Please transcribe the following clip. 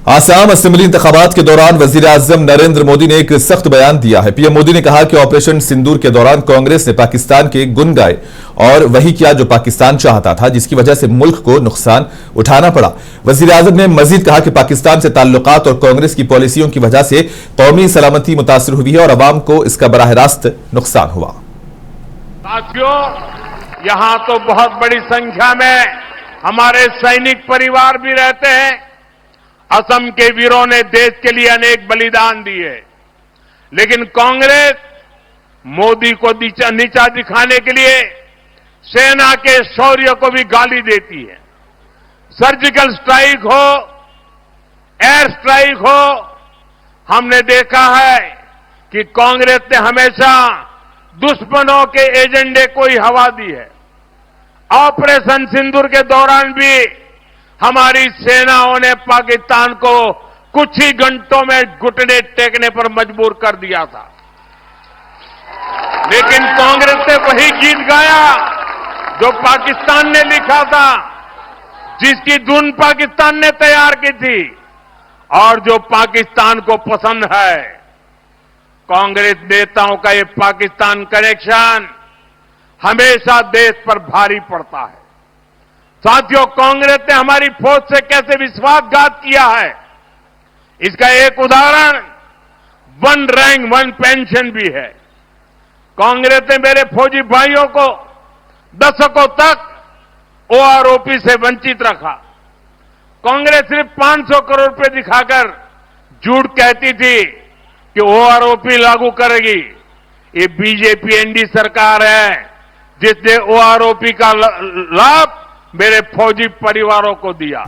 Assam assembly इंतखाबात के दौरान वजीर-ए-आजम नरेंद्र मोदी ने एक सख्त बयान दिया है। पीएम मोदी ने कहा कि ऑपरेशन सिंदूर के दौरान कांग्रेस ने पाकिस्तान के गुण गाए और वही किया जो पाकिस्तान चाहता था, जिसकी वजह से मुल्क को नुकसान उठाना पड़ा। वजीर-ए-आजम ने मजीद कहा कि पाकिस्तान से ताल्लुकात और कांग्रेस की पॉलिसियों की वजह से कौमी सलामती मुतासर हुई है और अवाम को इसका बराह रास्त नुकसान हुआ। साथियों, यहां तो बहुत बड़ी संख्या में हमारे सैनिक परिवार भी रहते हैं। असम के वीरों ने देश के लिए अनेक बलिदान दिए, लेकिन कांग्रेस मोदी को नीचा दिखाने के लिए सेना के शौर्य को भी गाली देती है। सर्जिकल स्ट्राइक हो, एयर स्ट्राइक हो, हमने देखा है कि कांग्रेस ने हमेशा दुश्मनों के एजेंडे को ही हवा दी है। ऑपरेशन सिंदूर के दौरान भी हमारी सेनाओं ने पाकिस्तान को कुछ ही घंटों में घुटने टेकने पर मजबूर कर दिया था, लेकिन कांग्रेस ने वही गीत गाया जो पाकिस्तान ने लिखा था, जिसकी धुन पाकिस्तान ने तैयार की थी और जो पाकिस्तान को पसंद है। कांग्रेस नेताओं का ये पाकिस्तान कनेक्शन हमेशा देश पर भारी पड़ता है। साथियों, कांग्रेस ने हमारी फौज से कैसे विश्वासघात किया है, इसका एक उदाहरण वन रैंक वन पेंशन भी है। कांग्रेस ने मेरे फौजी भाइयों को दशकों तक ओआरओपी से वंचित रखा। कांग्रेस सिर्फ 500 करोड़ रुपए दिखाकर झूठ कहती थी कि ओआरओपी लागू करेगी। ये बीजेपी एनडीए सरकार है जिसने ओआरओपी का लाभ मेरे फौजी परिवारों को दिया।